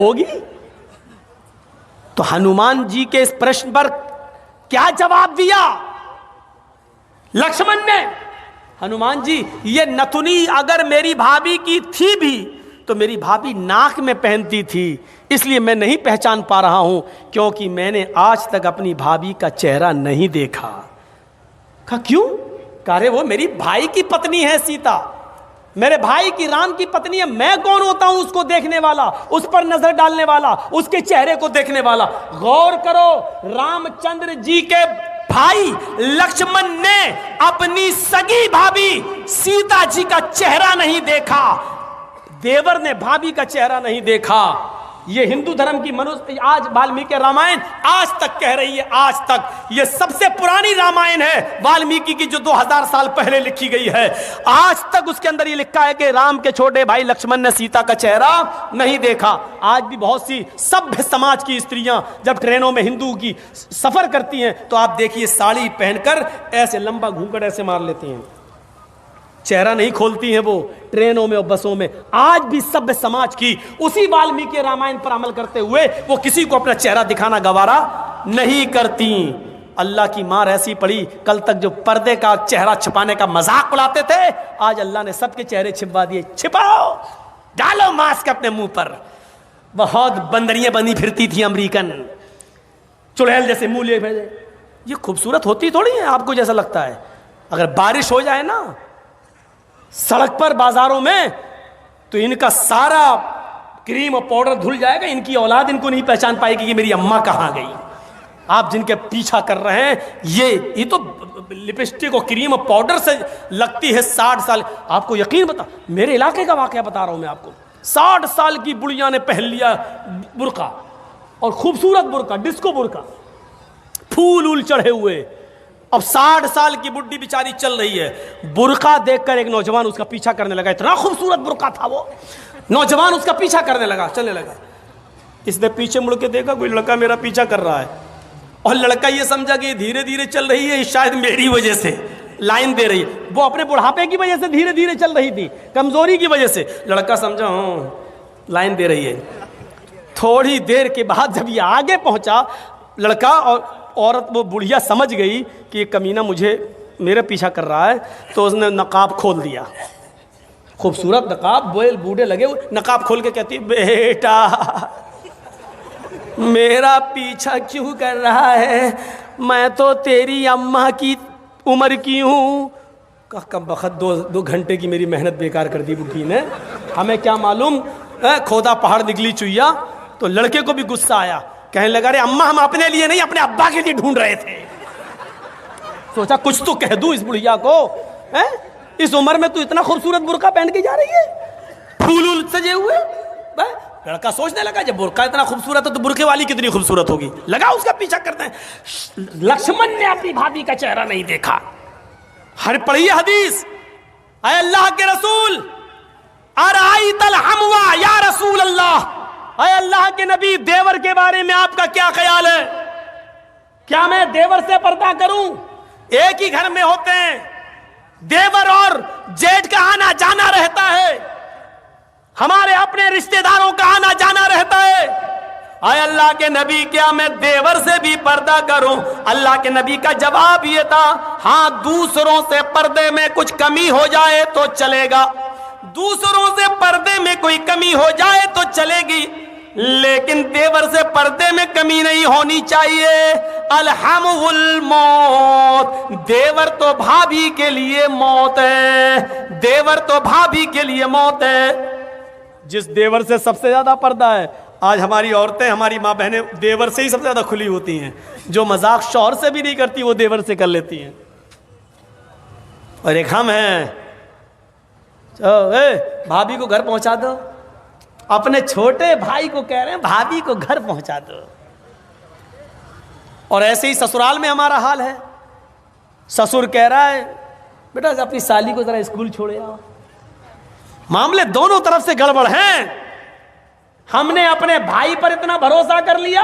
होगी। तो हनुमान जी के इस प्रश्न पर क्या जवाब दिया लक्ष्मण ने? हनुमान जी, ये नथुनी अगर मेरी भाभी की थी भी तो मेरी भाभी नाक में पहनती थी, इसलिए मैं नहीं पहचान पा रहा हूं, क्योंकि मैंने आज तक अपनी भाभी का चेहरा नहीं देखा। कहा क्यों? कहा वो मेरी भाई की पत्नी है सीता, मेरे भाई की राम की पत्नी है, मैं कौन होता हूं उसको देखने वाला, उस पर नजर डालने वाला, उसके चेहरे को देखने वाला। गौर करो, रामचंद्र जी के भाई लक्ष्मण ने अपनी सगी भाभी सीता जी का चेहरा नहीं देखा, देवर ने भाभी का चेहरा नहीं देखा। ये हिंदू धर्म की मनुष्य आज वाल्मीकि रामायण आज तक कह रही है, आज तक ये सबसे पुरानी रामायण है वाल्मीकि की, जो 2000 साल पहले लिखी गई है। आज तक उसके अंदर ये लिखा है कि राम के छोटे भाई लक्ष्मण ने सीता का चेहरा नहीं देखा। आज भी बहुत सी सभ्य समाज की स्त्रियां जब ट्रेनों में हिंदू की सफर करती हैं तो आप देखिए साड़ी पहनकर ऐसे लंबा घूंघट ऐसे मार लेती हैं, चेहरा नहीं खोलती हैं वो ट्रेनों में और बसों में। आज भी सभ्य समाज की उसी वाल्मीकि रामायण पर अमल करते हुए वो किसी को अपना चेहरा दिखाना गवारा नहीं करती। अल्लाह की मार ऐसी पड़ी, कल तक जो पर्दे का चेहरा छिपाने का मजाक उड़ाते थे, आज अल्लाह ने सबके चेहरे छिपा दिए। छिपाओ, डालो मास्क अपने मुंह पर। बहुत बंदरियां बनी फिरती थी अमेरिकन, चुड़ैल जैसे मुंह लिए भेजे। ये खूबसूरत होती थोड़ी है आपको जैसा लगता है। अगर बारिश हो जाए ना सड़क पर बाजारों में तो इनका सारा क्रीम और पाउडर धुल जाएगा, इनकी औलाद इनको नहीं पहचान पाएगी कि मेरी अम्मा कहाँ गई। आप जिनके पीछा कर रहे हैं ये तो लिपस्टिक और क्रीम और पाउडर से लगती है 60 साल। आपको यकीन बता, मेरे इलाके का वाकया बता रहा हूं मैं आपको। 60 साल की बुढ़िया ने पहन लिया बुर्का, और खूबसूरत बुर्का, डिस्को बुर्का, फूल उल चढ़े हुए। अब 60 साल की बुढ़ी बेचारी चल रही है, बुर्का देखकर एक नौजवान उसका पीछा करने लगा। इतना खूबसूरत बुर्का था वो, नौजवान उसका पीछा करने लगा, चलने लगा। इसने पीछे मुड़ के देखा, कोई लड़का मेरा पीछा कर रहा है, और लड़का ये समझा कि धीरे धीरे चल रही है, शायद मेरी वजह से लाइन दे रही है। वो अपने बुढ़ापे की वजह से धीरे धीरे चल रही थी, कमजोरी की वजह से। लड़का समझा लाइन दे रही है। थोड़ी देर के बाद जब ये आगे पहुंचा, लड़का और औरत, वो बुढ़िया समझ गई कि ये कमीना मेरे पीछा कर रहा है, तो उसने नकाब खोल दिया। खूबसूरत नकाब, बूढ़े लगे, नकाब खोल के कहती, बेटा मेरा पीछा क्यों कर रहा है, मैं तो तेरी अम्मा की उम्र की हूँ। कम बखत 2 घंटे की मेरी मेहनत बेकार कर दी बुढ़ी ने, हमें क्या मालूम खोदा पहाड़ निकली चुईया। तो लड़के को भी गुस्सा आया, कहने लगा, अरे अम्मा हम अपने लिए नहीं अपने अब्बा के लिए ढूंढ रहे थे। सोचा कुछ तो कह दूं इस बुढ़िया को, हैं? इस उम्र में तू इतना खूबसूरत बुर्का पहन के जा रही है, फूल सजे हुए। लड़का सोचने लगा, जब बुर्का इतना खूबसूरत है तो बुर्के वाली कितनी खूबसूरत होगी। लगा उसका पीछा करते हैं। लक्ष्मण ने अपनी भाभी का चेहरा नहीं देखा। हर पढ़ी हदीस, अय अल्लाह के रसूल, अराइतल हमवा या रसूल अल्लाह, अय अल्लाह के नबी, देवर के बारे में आपका क्या ख्याल है? क्या मैं देवर से पर्दा करूं? एक ही घर में होते हैं, देवर और जेठ का आना जाना रहता है, हमारे अपने रिश्तेदारों का आना जाना रहता है। अय अल्लाह के नबी, क्या मैं देवर से भी पर्दा करूं? अल्लाह के नबी का जवाब ये था, हाँ, दूसरों से पर्दे में कुछ कमी हो जाए तो चलेगा, दूसरों से पर्दे में कोई कमी हो जाए तो चलेगी, लेकिन देवर से पर्दे में कमी नहीं होनी चाहिए। अलहमुल मौत, देवर तो भाभी के लिए मौत है, देवर तो भाभी के लिए मौत है। जिस देवर से सबसे ज्यादा पर्दा है, आज हमारी औरतें, हमारी माँ बहनें देवर से ही सबसे ज्यादा खुली होती हैं। जो मजाक शौहर से भी नहीं करती वो देवर से कर लेती हैं। और एक हम हैं, भाभी को घर पहुंचा दो, अपने छोटे भाई को कह रहे हैं भाभी को घर पहुंचा दो। और ऐसे ही ससुराल में हमारा हाल है। ससुर कह रहा है, बेटा अपनी साली को जरा स्कूल छोड़े आओ। मामले दोनों तरफ से गड़बड़ हैं। हमने अपने भाई पर इतना भरोसा कर लिया।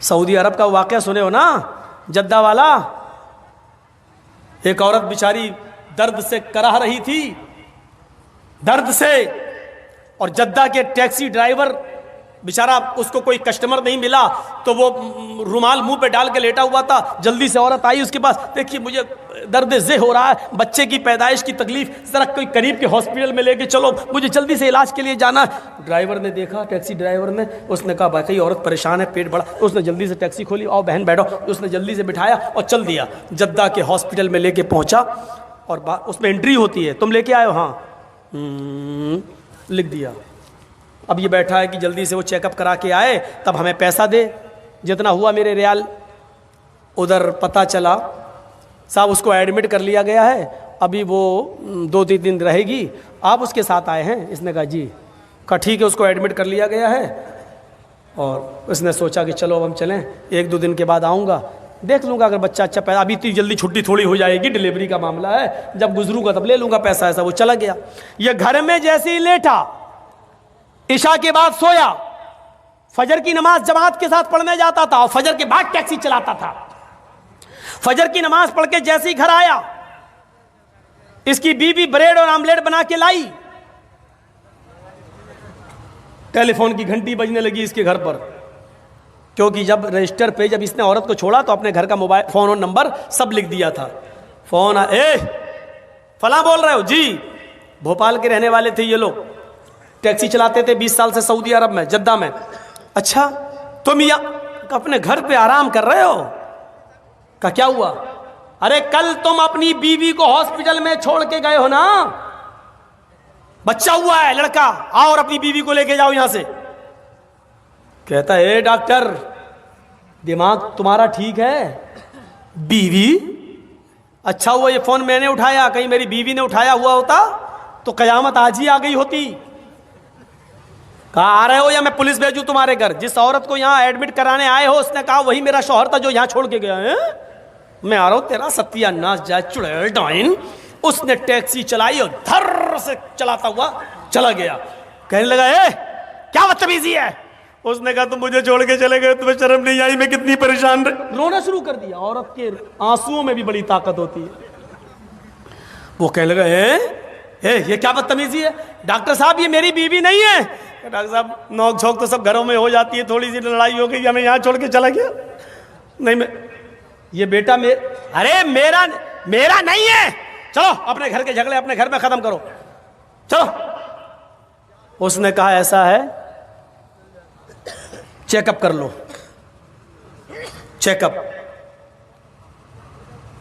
सऊदी अरब का वाकया सुने हो ना, जद्दा वाला। एक औरत बेचारी दर्द से कराह रही थी, दर्द से और जद्दा के टैक्सी ड्राइवर बेचारा, उसको कोई कस्टमर नहीं मिला तो वो रुमाल मुंह पे डाल के लेटा हुआ था। जल्दी से औरत आई उसके पास, देखिए मुझे दर्द ज़े हो रहा है, बच्चे की पैदाइश की तकलीफ, ज़रा कोई करीब के हॉस्पिटल में लेके चलो, मुझे जल्दी से इलाज के लिए जाना है। ड्राइवर ने देखा, टैक्सी ड्राइवर ने, उसने कहा भाई औरत परेशान है, पेट बड़ा। उसने जल्दी से टैक्सी खोली, आओ बहन बैठो। उसने जल्दी से बिठाया और चल दिया। जद्दा के हॉस्पिटल में लेके पहुँचा और उसमें एंट्री होती है, तुम लेके आए हो? हाँ। लिख दिया। अब ये बैठा है कि जल्दी से वो चेकअप करा के आए तब हमें पैसा दे, जितना हुआ मेरे रियाल। उधर पता चला साहब उसको एडमिट कर लिया गया है, अभी वो 2-3 दिन रहेगी, आप उसके साथ आए हैं? इसने कहा जी। कहा ठीक है, उसको एडमिट कर लिया गया है। और उसने सोचा कि चलो अब हम चलें, 1-2 दिन के बाद आऊँगा, देख लूँगा अगर बच्चा अच्छा पैदा, अभी इतनी जल्दी छुट्टी थोड़ी हो जाएगी, डिलीवरी का मामला है, जब गुजरूंगा तब ले लूँगा पैसा। ऐसा वो चला गया। ये घर में जैसे ही लेटा, इशा के बाद सोया, फजर की नमाज जमात के साथ पढ़ने जाता था और फजर के बाद टैक्सी चलाता था। फजर की नमाज पढ़ के जैसे ही घर आया, इसकी बीवी ब्रेड और आमलेट बना के लाई, टेलीफोन की घंटी बजने लगी इसके घर पर, क्योंकि जब रजिस्टर पे जब इसने औरत को छोड़ा तो अपने घर का मोबाइल फोन और नंबर सब लिख दिया था। फोन फला बोल रहे हो जी? भोपाल के रहने वाले थे ये लोग, टैक्सी चलाते थे 20 साल से सऊदी अरब में, जद्दा में। अच्छा तुम यहाँ अपने घर पे आराम कर रहे हो? का क्या हुआ? अरे कल तुम अपनी बीवी को हॉस्पिटल में छोड़ के गए हो ना, बच्चा हुआ है लड़का, आओ और अपनी बीवी को लेके जाओ यहां से। कहता है डॉक्टर दिमाग तुम्हारा ठीक है? बीवी? अच्छा हुआ ये फोन मैंने उठाया, कहीं मेरी बीवी ने उठाया हुआ होता तो कयामत आज ही आ गई होती। कहा आ रहे हो या मैं पुलिस भेजूं तुम्हारे घर? जिस औरत को यहाँ एडमिट कराने आए हो उसने कहा वही मेरा शौहर था जो यहाँ छोड़ के गया है। मैं आ रहा हूं, तेरा सत्यानाश जाए चुड़ैल डाइन। उसने टैक्सी चलाई और धर से चलाता हुआ चला गया। कहने लगा क्या बदतमीजी है? उसने कहा तुम मुझे छोड़ के चले गए, तुम्हें शर्म नहीं आई? मैं कितनी परेशान रही। रोना शुरू कर दिया। औरत के आंसुओं में भी बड़ी ताकत होती है। वो कहने लगा ये क्या बदतमीजी है? डॉक्टर साहब ये मेरी बीवी नहीं है। डॉक्टर साहब नोक झोंक तो सब घरों में हो जाती है, थोड़ी सी लड़ाई हो गई, हमें यहाँ छोड़ के चला गया। नहीं मैं ये बेटा अरे मेरा नहीं है, चलो अपने घर के झगड़े अपने घर में खत्म करो, चलो। उसने कहा ऐसा है चेकअप कर लो। चेकअप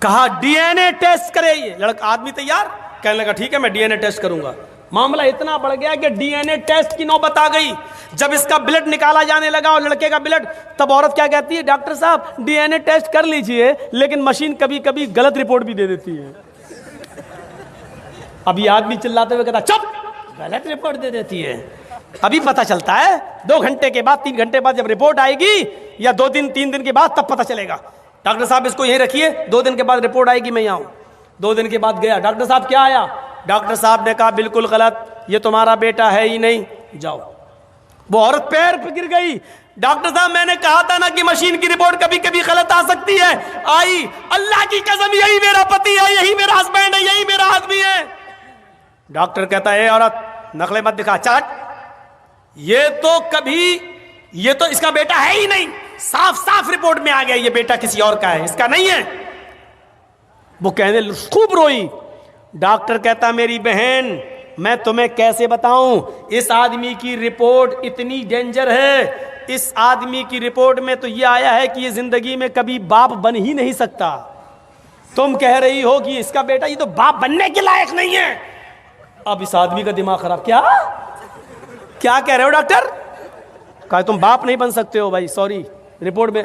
कहा डीएनए टेस्ट करे। ये लड़का आदमी तैयार, कहने लगा ठीक है मैं डीएनए टेस्ट करूंगा। मामला इतना बढ़ गया कि डीएनए टेस्ट की नौबत आ गई। जब इसका ब्लड निकाला जाने लगा और लड़के का ब्लड, तब औरत क्या कहती है? डॉक्टर साहब डीएनए टेस्ट कर लीजिए, लेकिन मशीन कभी कभी गलत रिपोर्ट भी दे देती है। अभी आदमी चिल्लाते हुए कहता चुप, गलत रिपोर्ट दे देती है। अभी पता चलता है 2 घंटे के बाद, 3 घंटे बाद जब रिपोर्ट आएगी, या 2 दिन 3 दिन के बाद, तब पता चलेगा। डॉक्टर साहब इसको यहीं रखिए, 2 दिन के बाद रिपोर्ट आएगी, मैं यहाँ हूँ। 2 दिन के बाद गया, डॉक्टर साहब क्या आया? डॉक्टर साहब ने कहा बिल्कुल गलत, ये तुम्हारा बेटा है ही नहीं, जाओ। वो औरत पैर पे गिर गई। डॉक्टर साहब मैंने कहा था ना कि मशीन की रिपोर्ट कभी कभी गलत आ सकती है। आई, अल्लाह की कसम यही मेरा पति है, यही मेरा हस्बैंड है, यही मेरा आदमी है। डॉक्टर कहता है औरत नकले मत दिखा, चट, ये तो इसका बेटा है ही नहीं, साफ साफ रिपोर्ट में आ गया ये बेटा किसी और का है, इसका नहीं है। वो कहने खूब रोई। डॉक्टर कहता मेरी बहन मैं तुम्हें कैसे बताऊं, इस आदमी की रिपोर्ट इतनी डेंजर है। इस आदमी की रिपोर्ट में तो ये आया है कि ये जिंदगी में कभी बाप बन ही नहीं सकता। तुम कह रही हो कि इसका बेटा ये तो बाप बनने के लायक नहीं है। अब इस आदमी का दिमाग खराब। क्या कह रहे हो डॉक्टर? कहा तुम बाप नहीं बन सकते हो। भाई सॉरी, रिपोर्ट में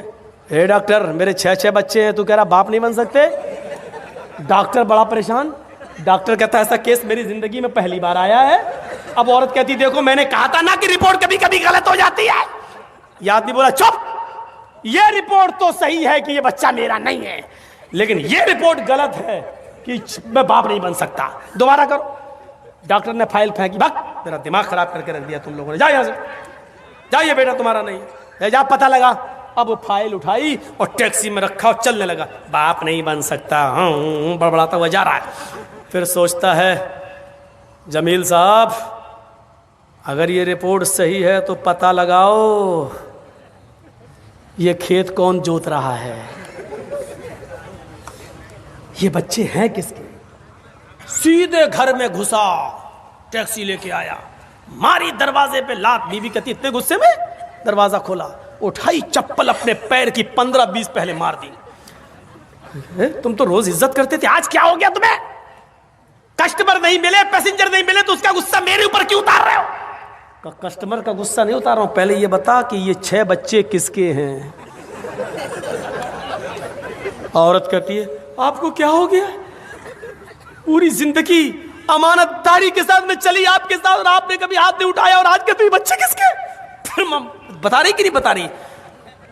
हे डॉक्टर मेरे 6 बच्चे हैं, तू कह रहा बाप नहीं बन सकते? डॉक्टर बड़ा परेशान। डॉक्टर कहता है ऐसा केस मेरी जिंदगी में पहली बार आया है। अब औरत कहती देखो मैंने कहा था ना कि रिपोर्ट कभी कभी गलत हो जाती है। ये आदमी बोला चुप, ये रिपोर्ट तो सही है कि ये बच्चा मेरा नहीं है, लेकिन ये रिपोर्ट गलत है कि मैं बाप नहीं बन सकता। दोबारा करो। डॉक्टर ने फाइल फेंकी, भाग, मेरा दिमाग खराब करके रख दिया तुम लोगों ने, जाओ यहां से, जाइए बेटा तुम्हारा नहीं है, जा पता लगा। अब वो फाइल उठाई और टैक्सी में रखा और चलने लगा। बाप नहीं बन सकता, हाँ, बड़बड़ाता हुआ जा रहा है। फिर सोचता है जमील साहब अगर ये रिपोर्ट सही है तो पता लगाओ ये खेत कौन जोत रहा है, ये बच्चे हैं किसके। सीधे घर में घुसा, टैक्सी लेके आया, मारी दरवाजे पे लात। बीवी कहती इतने गुस्से में दरवाजा खोला, उठाई चप्पल अपने पैर की 15-20 पहले मार दी। तुम तो रोज इज्जत करते थे, आज क्या हो गया तुम्हें? कस्टमर नहीं मिले, पैसेंजर नहीं मिले तो उसका गुस्सा मेरे ऊपर क्यों उतार रहे हो? कस्टमर का गुस्सा नहीं उतार रहा हूं, पहले ये बता कि ये 6 बच्चे किसके हैं। औरत कहती है आपको क्या हो गया? पूरी जिंदगी अमानतदारी के साथ में चली आपके साथ और आपने कभी हाथ नहीं उठाया, और आज के तो ये बच्चे किसके? फिर बता रही कि नहीं बता रही?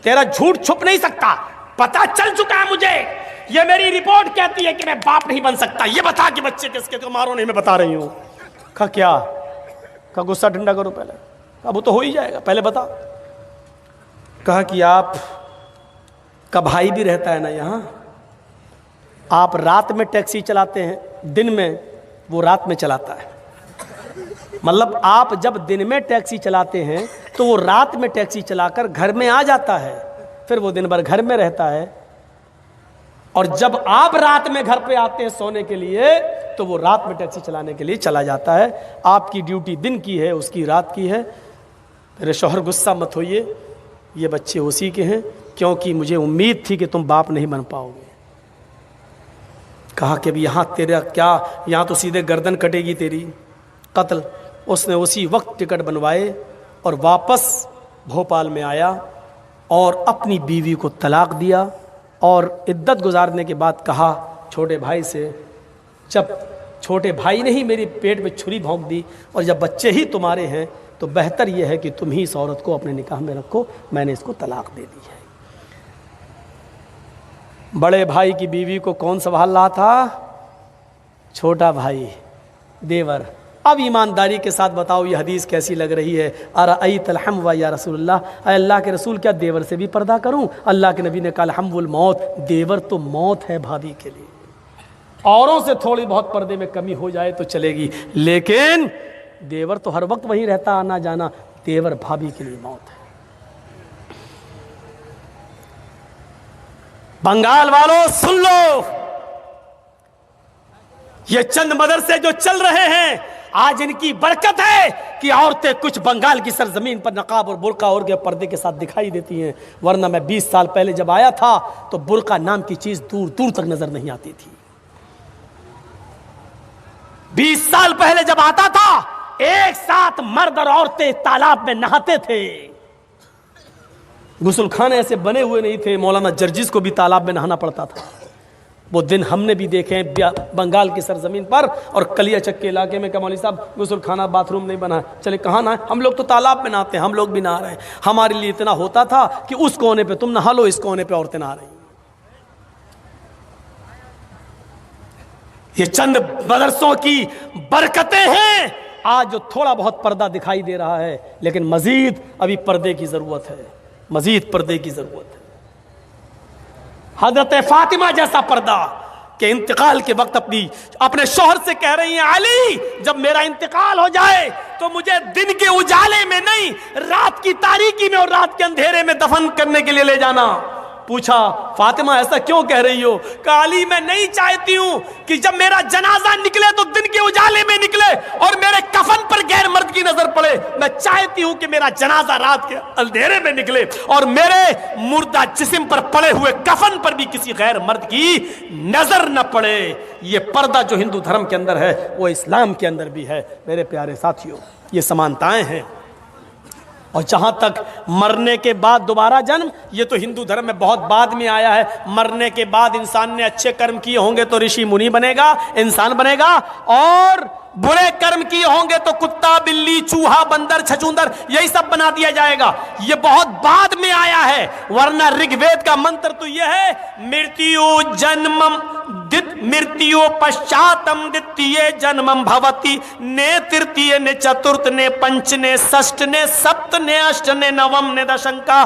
तेरा झूठ छुप नहीं सकता, पता चल चुका है मुझे। ये मेरी रिपोर्ट कहती है कि मैं बाप नहीं बन सकता। ये बता कि बच्चे किसके? तो मारो नहीं, मैं बता रही हूं। कहा क्या? कहा गुस्सा ठंडा करो पहले। कहा वो तो हो ही जाएगा, पहले बता। कहा कि आप का भाई भी रहता है ना यहां, आप रात में टैक्सी चलाते हैं, दिन में वो रात में चलाता है। मतलब आप जब दिन में टैक्सी चलाते हैं तो वो रात में टैक्सी चलाकर घर में आ जाता है, फिर वो दिन भर घर में रहता है, और जब आप रात में घर पे आते हैं सोने के लिए तो वो रात में टैक्सी चलाने के लिए चला जाता है। आपकी ड्यूटी दिन की है, उसकी रात की है। मेरे शौहर गुस्सा मत होइए, ये बच्चे उसी के हैं, क्योंकि मुझे उम्मीद थी कि तुम बाप नहीं बन पाओगे। कहा कि अभी यहाँ तेरा क्या, यहाँ तो सीधे गर्दन कटेगी तेरी, कत्ल। उसने उसी वक्त टिकट बनवाए और वापस भोपाल में आया और अपनी बीवी को तलाक दिया, और इद्दत गुजारने के बाद कहा छोटे भाई से, जब छोटे भाई ने ही मेरी पेट में छुरी भोंक दी और जब बच्चे ही तुम्हारे हैं तो बेहतर यह है कि तुम ही इस औरत को अपने निकाह में रखो, मैंने इसको तलाक दे दी है। बड़े भाई की बीवी को कौन संभाल रहा था? छोटा भाई, देवर। अब ईमानदारी के साथ बताओ ये हदीस कैसी लग रही है? अरअयतल हम्व या रसूलल्लाह, अल्लाह के रसूल क्या देवर से भी पर्दा करूं? अल्लाह के नबी ने कहा हम्वुल मौत, देवर तो मौत है भाभी के लिए। औरों से थोड़ी बहुत पर्दे में कमी हो जाए तो चलेगी, लेकिन देवर तो हर वक्त वहीं रहता, आना जाना। देवर भाभी के लिए मौत है। बंगाल वालों सुन लो, ये चंद मदरसे जो चल रहे हैं आज इनकी बरकत है कि औरतें कुछ बंगाल की सरजमीन पर नकाब और बुर्का और के पर्दे के साथ दिखाई देती हैं, वरना मैं 20 साल पहले जब आया था तो बुर्का नाम की चीज दूर दूर तक नजर नहीं आती थी। 20 साल पहले जब आता था एक साथ मर्द और औरतें तालाब में नहाते थे, गुसलखाने ऐसे बने हुए नहीं थे, मौलाना जर्जिस को भी तालाब में नहाना पड़ता था। वो दिन हमने भी देखे हैं बंगाल की सरजमीन पर, और कलियाचक के इलाके में कमौली साहब गुसलखाना बाथरूम नहीं बना, चले कहाँ नहाए? हम लोग तो तालाब में नहाते हैं, हम लोग भी नहा रहे हैं। हमारे लिए इतना होता था कि उस कोने पे तुम नहा लो, इस कोने पे औरतें नहा रही। ये चंद मदरसों की बरकतें हैं आज जो थोड़ा बहुत पर्दा दिखाई दे रहा है, लेकिन मजीद अभी पर्दे की जरूरत है, मजीद पर्दे की जरूरत है। हजरत फातिमा जैसा पर्दा के इंतकाल के वक्त अपने शौहर से कह रही हैं, अली जब मेरा इंतकाल हो जाए तो मुझे दिन के उजाले में नहीं, रात की तारीकी में और रात के अंधेरे में दफन करने के लिए ले जाना। पूछा फातिमा ऐसा क्यों कह रही हो? कहा अली मैं नहीं चाहती हूं कि जब मेरा जनाजा निकले तो दिन के उजाले में निकले और मेरे कफन पर गैर मर्द की नजर पड़े। मैं चाहती हूं कि मेरा जनाजा रात के अंधेरे में निकले और मेरे मुर्दा जिस्म पर पड़े हुए कफन पर भी किसी गैर मर्द की नजर न पड़े। ये पर्दा जो हिंदू धर्म के अंदर है वो इस्लाम के अंदर भी है। मेरे प्यारे साथियों, ये समानताएं हैं। और जहां तक मरने के बाद दोबारा जन्म, ये तो हिंदू धर्म में बहुत बाद में आया है। मरने के बाद इंसान ने अच्छे कर्म किए होंगे तो ऋषि मुनि बनेगा, इंसान बनेगा, और बुरे कर्म किए होंगे तो कुत्ता, बिल्ली, चूहा, बंदर, छछूंदर यही सब बना दिया जाएगा। ये बहुत बाद में आया है, वरना ऋग्वेद का मंत्र तो यह है मृत्यु जन्मम मृत्यु पश्चातम द्वितीय जन्मम भवति, ने तृतीय ने चतुर्थ ने पंच ने षष्ठ ने सप्त ने अष्ट ने नवम ने दशंका।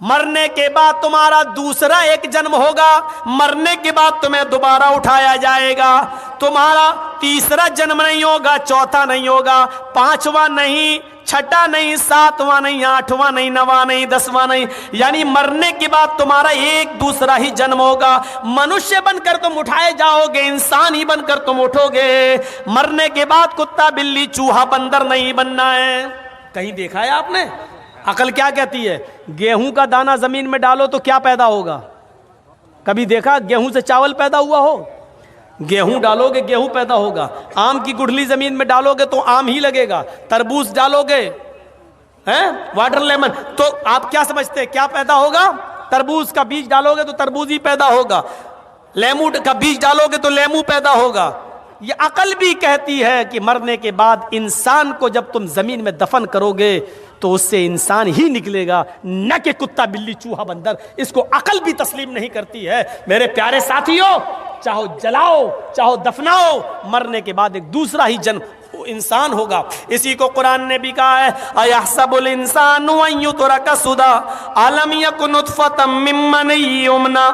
मरने के बाद तुम्हारा दूसरा एक जन्म होगा, मरने के बाद तुम्हें दोबारा उठाया जाएगा। तुम्हारा तीसरा जन्म नहीं होगा, चौथा नहीं होगा, पांचवा नहीं, छठा नहीं, सातवां नहीं, आठवां नहीं, नवा नहीं, दसवां नहीं, यानी मरने के बाद तुम्हारा एक दूसरा ही जन्म होगा। मनुष्य बनकर तुम उठाए जाओगे, इंसान ही बनकर तुम उठोगे। मरने के बाद कुत्ता, बिल्ली, चूहा, बंदर नहीं बनना है। कहीं देखा है आपने? अकल क्या कहती है? गेहूं का दाना जमीन में डालो तो क्या पैदा होगा? कभी देखा गेहूं से चावल पैदा हुआ हो? गेहूं डालोगे गेहूं पैदा होगा। आम की गुठली जमीन में डालोगे तो आम ही लगेगा। तरबूज डालोगे, हैं, वाटर लेमन, तो आप क्या समझते हैं क्या पैदा होगा? तरबूज का बीज डालोगे तो तरबूज ही पैदा होगा। लेमू का बीज डालोगे तो लेमू पैदा होगा। ये अकल भी कहती है कि मरने के बाद इंसान को जब तुम जमीन में दफन करोगे तो उससे इंसान ही निकलेगा, न कि कुत्ता, बिल्ली, चूहा, बंदर। इसको अकल भी तस्लीम नहीं करती है। मेरे प्यारे साथियों, चाहो जलाओ चाहो दफनाओ, मरने के बाद एक दूसरा ही जन्म इंसान होगा। इसी को कुरान ने भी कहा है, अयहसबुल इंसानु अन युतरका सुदा अलम यकुन नुतफतम मिन मनी युमना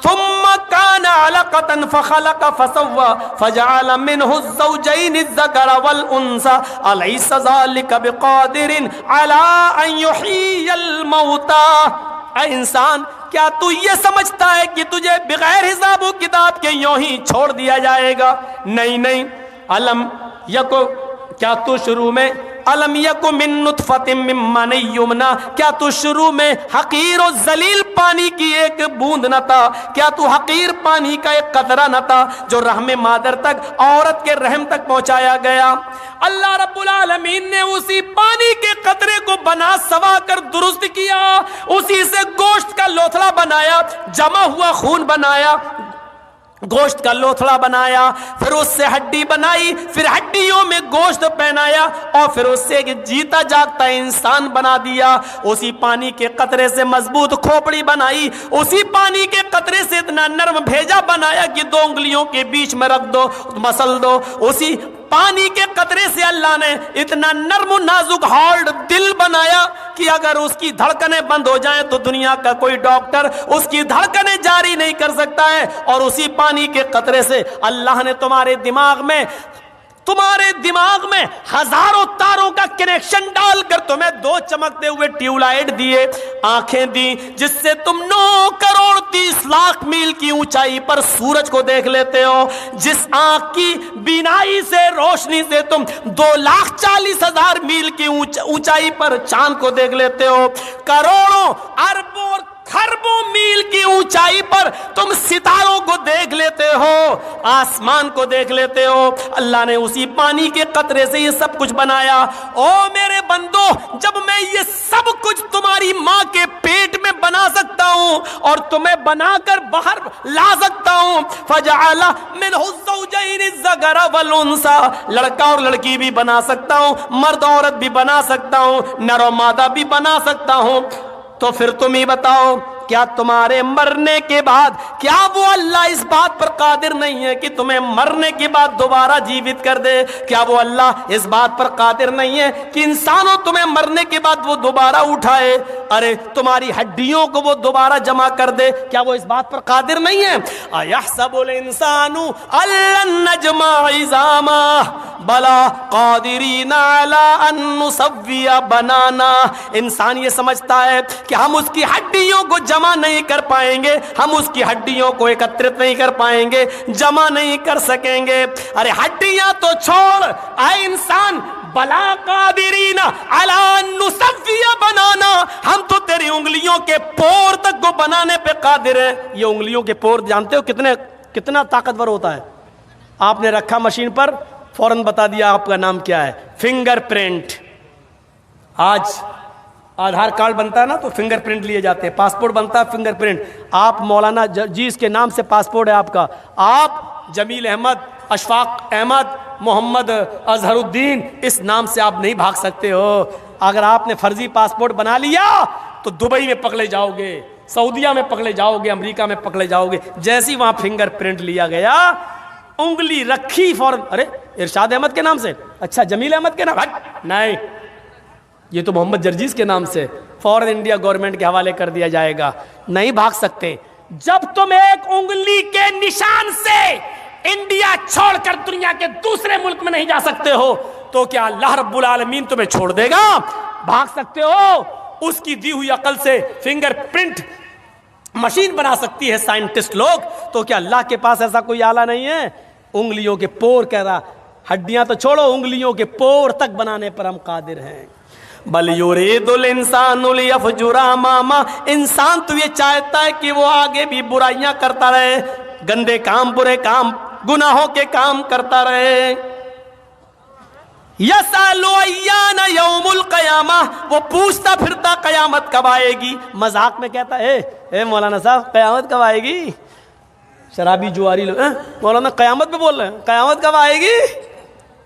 थुम्मा काना अलकतन फखलक फसव्वा फजअल मिनहु ज़ौजैन अज़्ज़करा वल उन्सा अलैसा ज़ालिका बिक़ादिरिन अला अन युहियल मौता। ऐ इंसान, क्या तू ये समझता है कि तुझे बगैर हिसाब व किताब के यूं ही छोड़ दिया जाएगा? नहीं नहीं। अलम यको, क्या तू शुरू में अलम यको मिन नुतफतिम मिन मनी युमना, क्या तू शुरू में हकीर और जलील पानी की एक बूंद न था? क्या तू हकीर पानी का एक कतरा न था जो रहम मादर तक, औरत के रहम तक पहुंचाया गया? अल्लाह रब्बुल आलमीन ने उसी पानी के कतरे को बना सवा कर दुरुस्त किया, उसी से गोश्त का लोथड़ा बनाया, जमा हुआ खून बनाया, गोश्त का लोथड़ा बनाया, फिर उससे हड्डी बनाई, फिर हड्डियों में गोश्त पहनाया और फिर उससे एक जीता जागता इंसान बना दिया। उसी पानी के कतरे से मजबूत खोपड़ी बनाई, उसी पानी के कतरे से इतना नर्म भेजा बनाया कि दो उंगलियों के बीच में रख दो, मसल दो। उसी पानी के कतरे से अल्लाह ने इतना नर्म नाजुक हार्ड दिल बनाया कि अगर उसकी धड़कनें बंद हो जाएं तो दुनिया का कोई डॉक्टर उसकी धड़कनें जारी नहीं कर सकता है। और उसी पानी के कतरे से अल्लाह ने तुम्हारे दिमाग में हजारों तारों का कनेक्शन डालकर तुम्हें दो चमकते हुए ट्यूबलाइट दिए, आंखें दी, जिससे तुम 9 करोड़ 30 लाख मील की ऊंचाई पर सूरज को देख लेते हो। जिस आंख की बीनाई से, रोशनी से तुम 2,40,000 मील की ऊंचाई पर चांद को देख लेते हो। करोड़ों अरबों खरबों मील की ऊंचाई पर तुम सितारों को देख लेते हो, आसमान को देख लेते हो। अल्लाह ने उसी पानी के कतरे से ये सब कुछ बनाया। ओ मेरे बंदो, जब मैं ये सब कुछ तुम्हारी मां के पेट में बना सकता हूं और तुम्हें बनाकर बाहर ला सकता हूं, फजअला मिनहु ज़ौजैन अज़्ज़करा वल उन्सा, लड़का और लड़की भी बना सकता हूं, मर्द औरत भी बना सकता हूं, नर और मादा भी बना सकता हूं, तो फिर तुम ही बताओ, क्या तुम्हारे मरने के बाद क्या वो अल्लाह इस बात पर कादिर नहीं है कि तुम्हें मरने के बाद दोबारा जीवित कर दे? क्या वो अल्लाह इस बात पर कादिर नहीं है कि इंसानों तुम्हें मरने के बाद वो दोबारा उठाए? अरे तुम्हारी हड्डियों को वो दोबारा जमा कर दे, क्या वो इस बात पर कादिर नहीं है? अयहसबुल इंसानु अल्लन नजमा इज़ामा बला कादिरीना अला अन नुसव्विया बनाना। इंसान ये समझता है कि हम उसकी हड्डियों को जमा नहीं कर पाएंगे, हम उसकी हड्डियों को एकत्रित नहीं कर पाएंगे, जमा नहीं कर सकेंगे। अरे हड्डियां तो छोड़, आए इंसान, बला कादिरीना अला नुसव्विया बनाना, हम तो तेरी उंगलियों के पोर तक को बनाने पे कादिर है। ये उंगलियों के पोर जानते हो कितना ताकतवर होता है? आपने रखा मशीन पर, फौरन बता दिया आपका नाम क्या है, फिंगरप्रिंट। आज आधार कार्ड बनता है ना तो फिंगरप्रिंट लिए जाते हैं, पासपोर्ट बनता है फिंगरप्रिंट। आप मौलाना जिस के नाम से पासपोर्ट है आपका, आप जमील अहमद, अशफाक अहमद, मोहम्मद अजहरुद्दीन, इस नाम से आप नहीं भाग सकते हो। अगर आपने फर्जी पासपोर्ट बना लिया तो दुबई में पकड़े जाओगे, सऊदिया में पकड़े जाओगे, अमेरिका में पकड़े जाओगे। जैसे ही वहां फिंगरप्रिंट लिया गया, उंगली रखी, फौरन अरे इरशाद अहमद के नाम से, अच्छा जमील अहमद के नाम, नहीं ये तो मोहम्मद जर्जीस के नाम से फौरन इंडिया गवर्नमेंट के हवाले कर दिया जाएगा। नहीं भाग सकते। जब तुम एक उंगली के निशान से इंडिया छोड़कर दुनिया के दूसरे मुल्क में नहीं जा सकते हो, तो क्या अल्लाह रब्बुल आलमीन तुम्हें छोड़ देगा? भाग सकते हो। उसकी दी हुई अकल से फिंगरप्रिंट मशीन बना सकती है साइंटिस्ट लोग, तो क्या अल्लाह के पास ऐसा कोई आला नहीं है? उंगलियों के पोर, कह रहा हड्डियां तो छोड़ो, उंगलियों के पोर तक बनाने पर हम कादिर हैं। बल युरीदुल इंसानु लियफजुरा मामा, इंसान तो ये चाहता है कि वो आगे भी बुराइयां करता रहे, गंदे काम, बुरे काम, गुनाहों के काम करता रहे। यसअलु अय्याना यौमुल क़यामा, वो पूछता फिरता कयामत कब आएगी। मजाक में कहता है ए मौलाना साहब कयामत कब आएगी? शराबी जुआरी लोग मौलाना कयामत पे बोल रहे हैं, कयामत कब आएगी?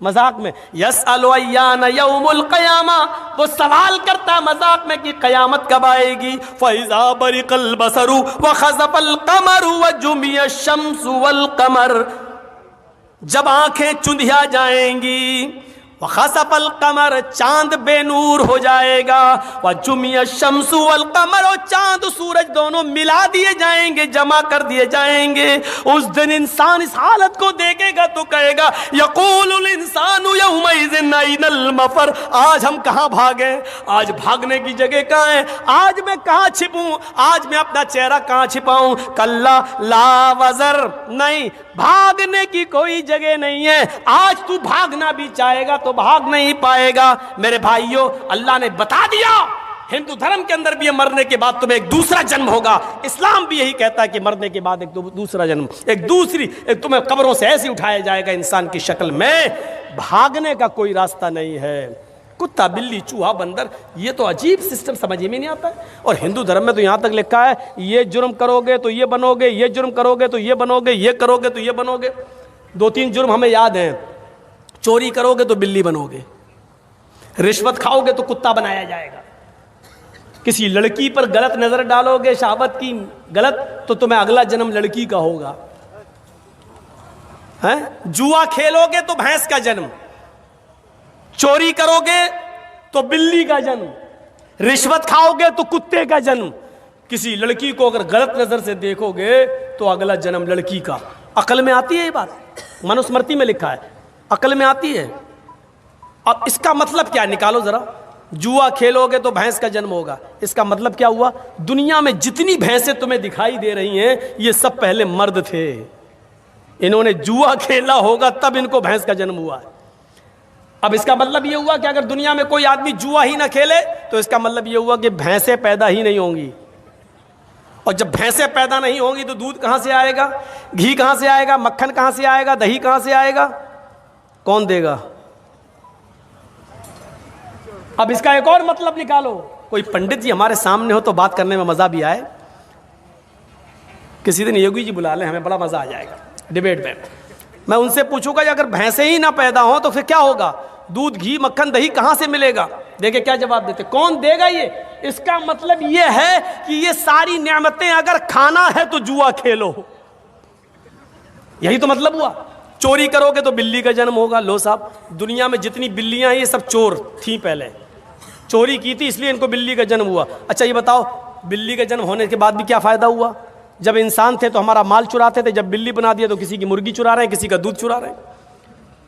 मजाक में। यसअलु अय्याना यौमुल क़यामा, वो सवाल करता मजाक में कि कयामत कब आएगी। फ़इज़ा बरिक़ल बसरु व ख़ज़फ़ल क़मरु व जुमिय शम्सु वल क़मर, जब आंखें चुंधिया जाएंगी, व ख़सफ़ल क़मर, चांद बेनूर हो जाएगा, व जुमिय शम्सु वल क़मर, और चांद सूरज दोनों मिला दिए जाएंगे, जमा कर दिए जाएंगे। उस दिन इंसान इस हालत को देखेगा तो कहेगा यक़ूलुल इंसानु यौमइज़िन अयनल मफ़र, आज हम कहाँ भागे? आज भागने की जगह कहाँ है? आज मैं कहाँ छिपूं? आज मैं अपना चेहरा कहाँ छिपाऊं? कल्ला ला वज़र, नहीं, भागने की कोई जगह नहीं है। आज तू भागना भी चाहेगा तो भाग नहीं पाएगा। मेरे भाइयों, अल्लाह ने बता दिया हिंदू धर्म के अंदर भी मरने के बाद तुम्हें एक दूसरा जन्म होगा। इस्लाम भी यही कहता है कि मरने के बाद एक दूसरा जन्म, एक तुम्हें कब्रों से ऐसे उठाया जाएगा इंसान की शक्ल में। भागने का कोई रास्ता नहीं है। कुत्ता, बिल्ली, चूहा, बंदर, ये तो अजीब सिस्टम समझ में नहीं आता है। और हिंदू धर्म में तो यहाँ तक लिखा है ये जुर्म करोगे तो ये बनोगे, ये जुर्म करोगे तो ये बनोगे, ये करोगे तो ये बनोगे। 2-3 जुर्म हमें याद हैं। चोरी करोगे तो बिल्ली बनोगे, रिश्वत खाओगे तो कुत्ता बनाया जाएगा, किसी लड़की पर गलत नजर डालोगे, शहावत की गलत, तो तुम्हें अगला जन्म लड़की का होगा। हैं? जुआ खेलोगे तो भैंस का जन्म, चोरी करोगे तो बिल्ली का जन्म, रिश्वत खाओगे तो कुत्ते का जन्म, किसी लड़की को अगर गलत नजर से देखोगे तो अगला जन्म लड़की का। अकल में आती है ये बात? मनुस्मृति में लिखा है, अकल में आती है। अब इसका मतलब क्या, निकालो जरा। जुआ खेलोगे तो भैंस का जन्म होगा, इसका मतलब क्या हुआ? दुनिया में जितनी भैंसें तुम्हें दिखाई दे रही हैं ये सब पहले मर्द थे। इन्होंने जुआ खेला होगा तब इनको भैंस का जन्म हुआ है। अब इसका मतलब ये हुआ कि अगर दुनिया में कोई आदमी जुआ ही ना खेले तो इसका मतलब ये हुआ कि भैंसें पैदा ही नहीं होंगी। और जब भैंसें पैदा नहीं होंगी तो दूध कहां से आएगा, घी कहां से आएगा, मक्खन कहां से आएगा, दही कहां से आएगा? कौन देगा? अब इसका एक और मतलब निकालो। कोई पंडित जी हमारे सामने हो तो बात करने में मजा भी आए। किसी दिन योगी जी बुला लें, हमें बड़ा मजा आ जाएगा डिबेट में। मैं उनसे पूछूंगा कि अगर भैंसें ही ना पैदा हो तो फिर क्या होगा? दूध, घी, मक्खन, दही कहां से मिलेगा? देखे क्या जवाब देते, कौन देगा ये? इसका मतलब ये है कि ये सारी नेमतें अगर खाना है तो जुआ खेलो। यही तो मतलब हुआ। चोरी करोगे तो बिल्ली का जन्म होगा। लो साहब, दुनिया में जितनी बिल्लियां हैं ये सब चोर थी, पहले चोरी की थी इसलिए इनको बिल्ली का जन्म हुआ। अच्छा ये बताओ, बिल्ली का जन्म होने के बाद भी क्या फायदा हुआ? जब इंसान थे तो हमारा माल चुराते थे, जब बिल्ली बना दिया तो किसी की मुर्गी चुरा रहे हैं, किसी का दूध चुरा रहे हैं,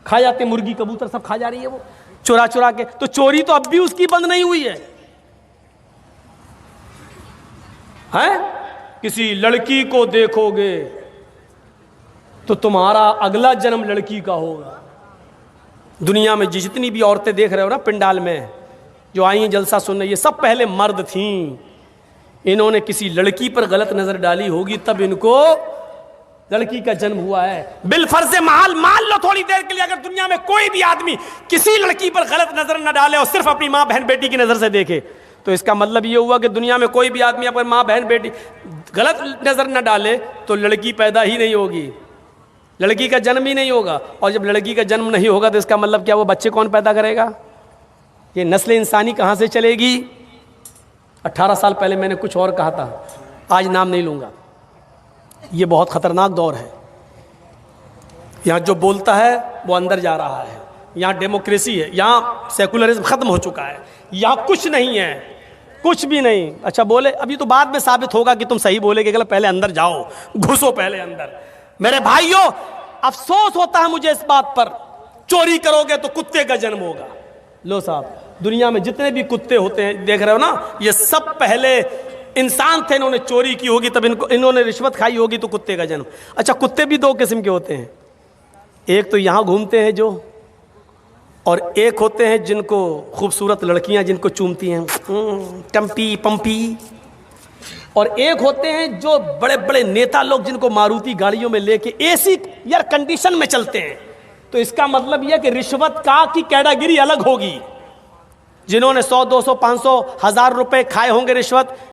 खा जाते, मुर्गी कबूतर सब खा जा रही है वो चुरा चुरा के। तो चोरी तो अब भी उसकी बंद नहीं हुई है। किसी लड़की को देखोगे तो तुम्हारा अगला जन्म लड़की का होगा। दुनिया में जितनी भी औरतें देख रहे हो ना पंडाल में जो आई हैं जलसा सुनने, ये सब पहले मर्द थीं। इन्होंने किसी लड़की पर गलत नजर डाली होगी तब इनको लड़की का जन्म हुआ है। बिलफर्ज महल, मान लो थोड़ी देर के लिए, अगर दुनिया में कोई भी आदमी किसी लड़की पर गलत नजर न डाले और सिर्फ अपनी माँ बहन बेटी की नजर से देखे, तो इसका मतलब ये हुआ कि दुनिया में कोई भी आदमी अपनी माँ बहन बेटी गलत नजर न डाले तो लड़की पैदा ही नहीं होगी, लड़की का जन्म ही नहीं होगा। और जब लड़की का जन्म नहीं होगा तो इसका मतलब क्या, वो बच्चे कौन पैदा करेगा? ये नस्ल इंसानी कहाँ से चलेगी? 18 साल पहले मैंने कुछ और कहा था, आज नाम नहीं लूँगा। ये बहुत ख़तरनाक दौर है। यहाँ जो बोलता है वो अंदर जा रहा है। यहाँ डेमोक्रेसी है, यहाँ सेकुलरिज्म ख़त्म हो चुका है। यहाँ कुछ नहीं है, कुछ भी नहीं। अच्छा बोले, अभी तो बाद में साबित होगा कि तुम सही बोले कि गलत, पहले अंदर जाओ, घुसो पहले अंदर। मेरे भाइयों, अफसोस होता है मुझे इस बात पर, चोरी करोगे तो कुत्ते का जन्म होगा। लो साहब, दुनिया में जितने भी कुत्ते होते हैं देख रहे हो ना, ये सब पहले इंसान थे, इन्होंने चोरी की होगी, तब इन्होंने रिश्वत खाई होगी, तो कुत्ते का जन्म। अच्छा, कुत्ते भी दो किस्म के होते हैं, एक तो यहाँ घूमते हैं जो, और एक होते हैं जिनको खूबसूरत लड़कियां जिनको चूमती हैं, टम्पी पंपी। और एक होते हैं जो बड़े बड़े नेता लोग जिनको मारुति गाड़ियों में लेके एसी एयर कंडीशन में चलते हैं। तो इसका मतलब यह कि रिश्वत का की कैटेगरी अलग होगी। जिन्होंने 100, 200, 500, 1000 रुपए खाए होंगे रिश्वत,